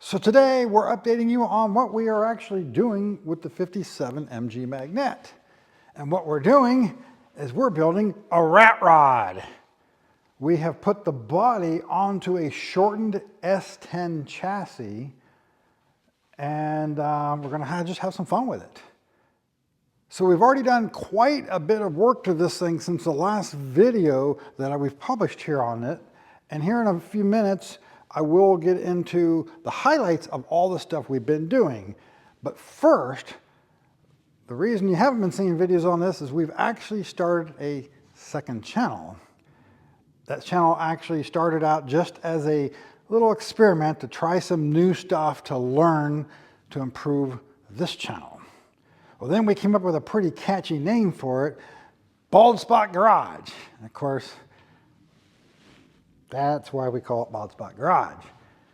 So today we're updating you on what we are actually doing with the 57 MG Magnette. And what we're doing is we're building a rat rod. We have put the body onto a shortened S10 chassis, and we're gonna just have some fun with it. So we've already done quite a bit of work to this thing since the last video that we've published here on it. And here in a few minutes, I will get into the highlights of all the stuff we've been doing. But first, the reason you haven't been seeing videos on this is we've actually started a second channel. That channel actually started out just as a little experiment to try some new stuff to learn to improve this channel. Well, then we came up with a pretty catchy name for it, Bald Spot Garage. And of course, that's why we call it Bald Spot Garage.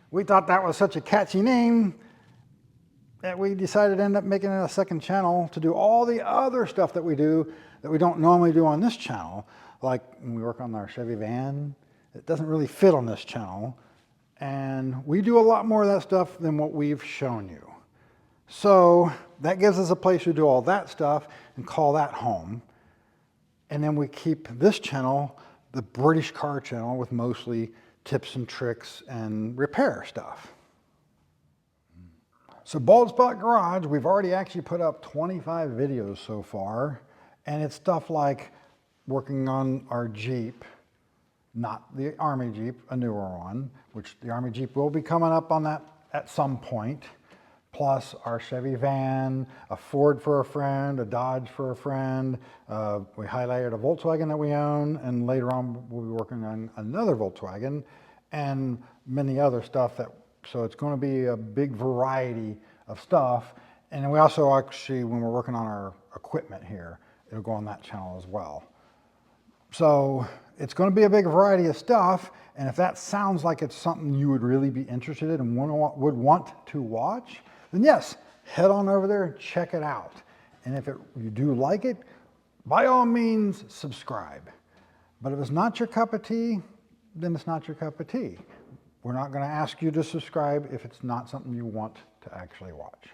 We thought that was such a catchy name that we decided to end up making it a second channel to do all the other stuff that we do that we don't normally do on this channel. Like when we work on our Chevy van, it doesn't really fit on this channel. And we do a lot more of that stuff than what we've shown you. So that gives us a place to do all that stuff and call that home. And then we keep this channel the British car channel with mostly tips and tricks and repair stuff. So Bald Spot Garage, we've already actually put up 25 videos so far, and it's stuff like working on our Jeep, not the Army Jeep, a newer one, which the Army Jeep will be coming up on that at some point, plus our Chevy van, a Ford for a friend, a Dodge for a friend. We highlighted a Volkswagen that we own, and later on we'll be working on another Volkswagen and many other stuff. So it's going to be a big variety of stuff. And then we also actually, when we're working on our equipment here, it'll go on that channel as well. So it's going to be a big variety of stuff. And if that sounds like it's something you would really be interested in and would want to watch, then yes, head on over there and check it out. And if you do like it, by all means, subscribe. But if it's not your cup of tea, then it's not your cup of tea. We're not going to ask you to subscribe if it's not something you want to actually watch.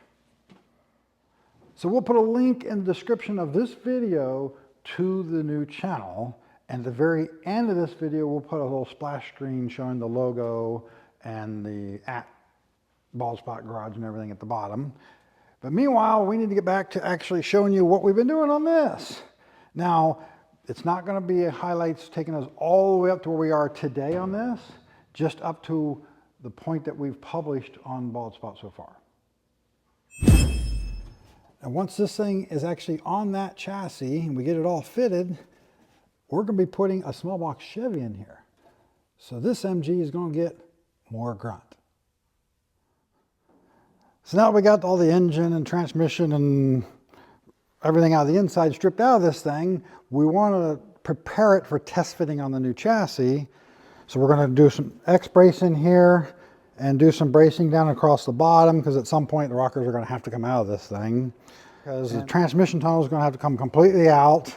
So we'll put a link in the description of this video to the new channel. And at the very end of this video, we'll put a little splash screen showing the logo and the Bald Spot Garage and everything at the bottom. But meanwhile, we need to get back to actually showing you what we've been doing on this. Now, it's not going to be highlights taking us all the way up to where we are today on this, just up to the point that we've published on Bald Spot so far. And once this thing is actually on that chassis and we get it all fitted, we're going to be putting a small box Chevy in here. So this MG is going to get more grunt. So now we got all the engine and transmission and everything out of the inside stripped out of this thing, we want to prepare it for test fitting on the new chassis. So we're going to do some X-brace in here and do some bracing down across the bottom, because at some point the rockers are going to have to come out of this thing. Because the transmission tunnel is going to have to come completely out.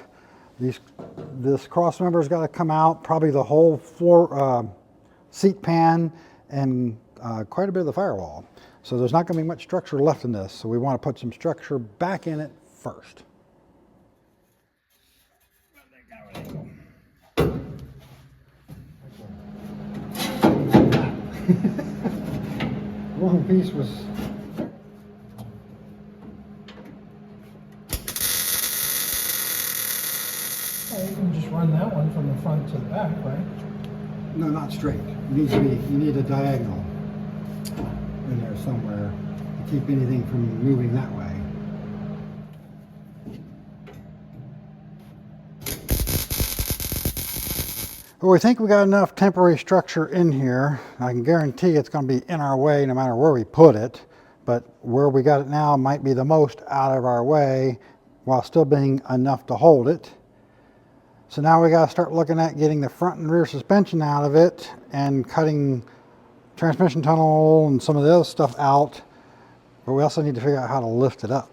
This cross member's got to come out, probably the whole floor seat pan and quite a bit of the firewall. So there's not going to be much structure left in this. So we want to put some structure back in it first. One piece was well, you can just run that one from the front to the back, right? no, not straight. It needs to be, you need a diagonal in there somewhere to keep anything from moving that way. But we think we got enough temporary structure in here. I can guarantee it's going to be in our way no matter where we put it, but where we got it now might be the most out of our way while still being enough to hold it. So now we got to start looking at getting the front and rear suspension out of it and cutting transmission tunnel and some of the other stuff out, but we also need to figure out how to lift it up.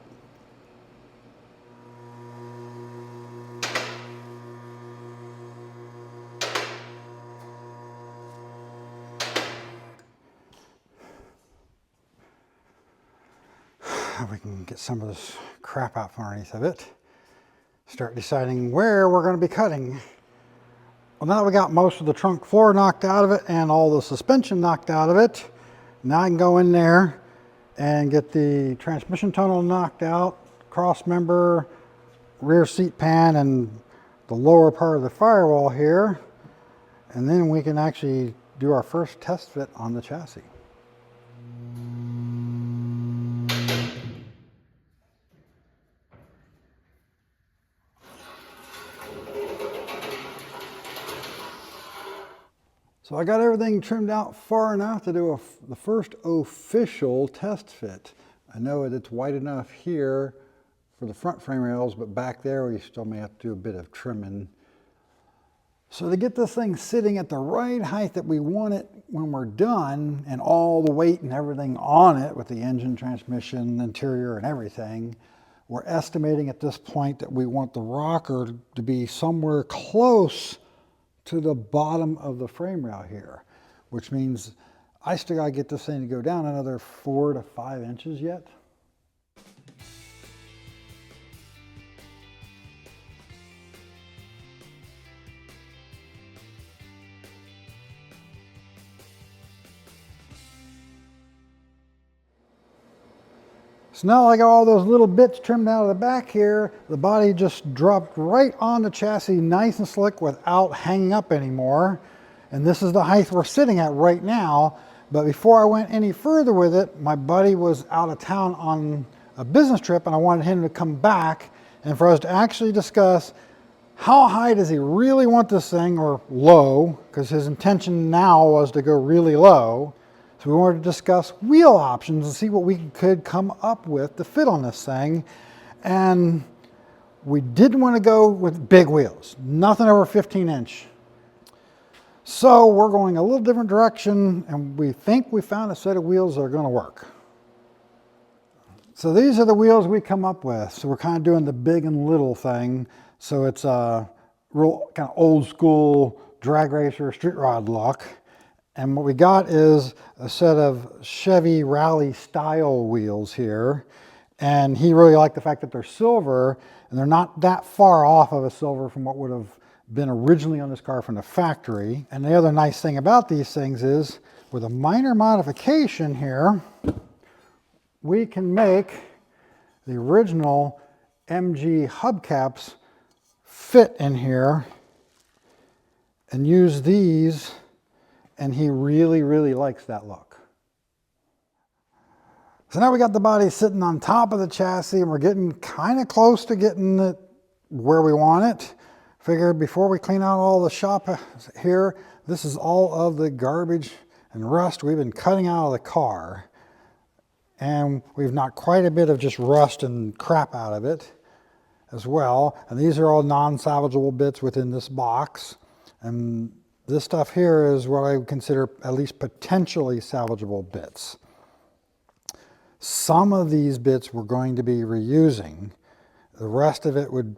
we can get some of this crap out from underneath of it. Start deciding where we're going to be cutting. Well, now that we got most of the trunk floor knocked out of it and all the suspension knocked out of it, now I can go in there and get the transmission tunnel knocked out, cross member, rear seat pan, and the lower part of the firewall here. And then we can actually do our first test fit on the chassis. So I got everything trimmed out far enough to do the first official test fit. I know it's wide enough here for the front frame rails, but back there we still may have to do a bit of trimming. So to get this thing sitting at the right height that we want it when we're done, and all the weight and everything on it with the engine, transmission, interior, and everything, we're estimating at this point that we want the rocker to be somewhere close to the bottom of the frame rail here, which means I still gotta get this thing to go down another 4 to 5 inches yet. So now I got all those little bits trimmed out of the back here. The body just dropped right on the chassis nice and slick without hanging up anymore. And this is the height we're sitting at right now. But before I went any further with it, my buddy was out of town on a business trip and I wanted him to come back and for us to actually discuss how high does he really want this thing, or low, because his intention now was to go really low. So we wanted to discuss wheel options and see what we could come up with to fit on this thing. And we didn't want to go with big wheels, nothing over 15-inch. So we're going a little different direction, and we think we found a set of wheels that are going to work. So these are the wheels we come up with. So we're kind of doing the big and little thing. So it's a real kind of old school drag racer street rod look. And what we got is a set of Chevy Rally style wheels here. And he really liked the fact that they're silver, and they're not that far off of a silver from what would have been originally on this car from the factory. And the other nice thing about these things is, with a minor modification here, we can make the original MG hubcaps fit in here and use these. And he really, really likes that look. So now we got the body sitting on top of the chassis and we're getting kind of close to getting it where we want it. Figured before we clean out all the shop here, this is all of the garbage and rust we've been cutting out of the car. And we've knocked quite a bit of just rust and crap out of it as well. And these are all non-salvageable bits within this box. And this stuff here is what I would consider at least potentially salvageable bits. Some of these bits we're going to be reusing. The rest of it would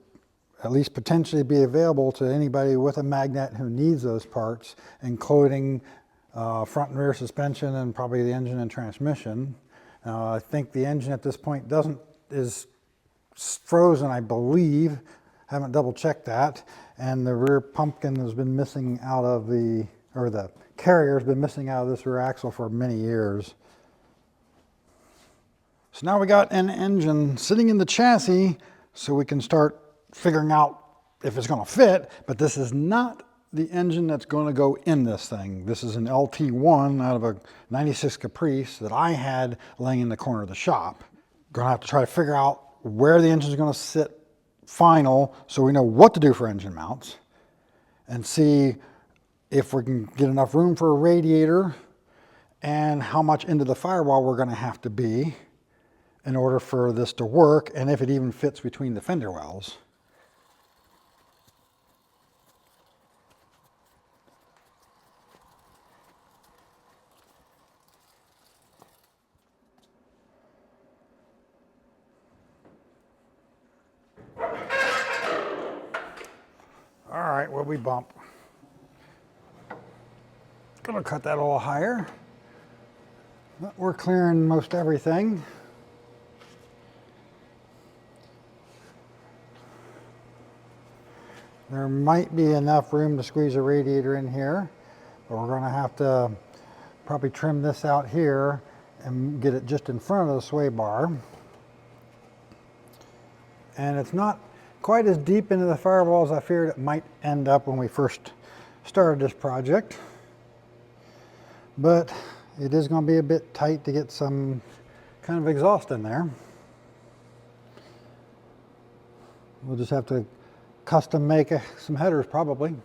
at least potentially be available to anybody with a Magnette who needs those parts, including front and rear suspension and probably the engine and transmission. I think the engine at this point is frozen, I believe. Haven't double checked that. And the rear pumpkin has been missing out of the carrier has been missing out of this rear axle for many years. So now we got an engine sitting in the chassis so we can start figuring out if it's going to fit, but this is not the engine that's going to go in this thing. This is an LT1 out of a 96 Caprice that I had laying in the corner of the shop. Going to have to try to figure out where the engine is going to sit final so we know what to do for engine mounts, and see if we can get enough room for a radiator and how much into the firewall we're going to have to be in order for this to work, and if it even fits between the fender wells. All right, well, we bump. Gonna cut that a little higher. But we're clearing most everything. There might be enough room to squeeze a radiator in here, but we're going to have to probably trim this out here and get it just in front of the sway bar. And it's not quite as deep into the firewall as I feared it might end up when we first started this project. But it is going to be a bit tight to get some kind of exhaust in there. We'll just have to custom make some headers probably.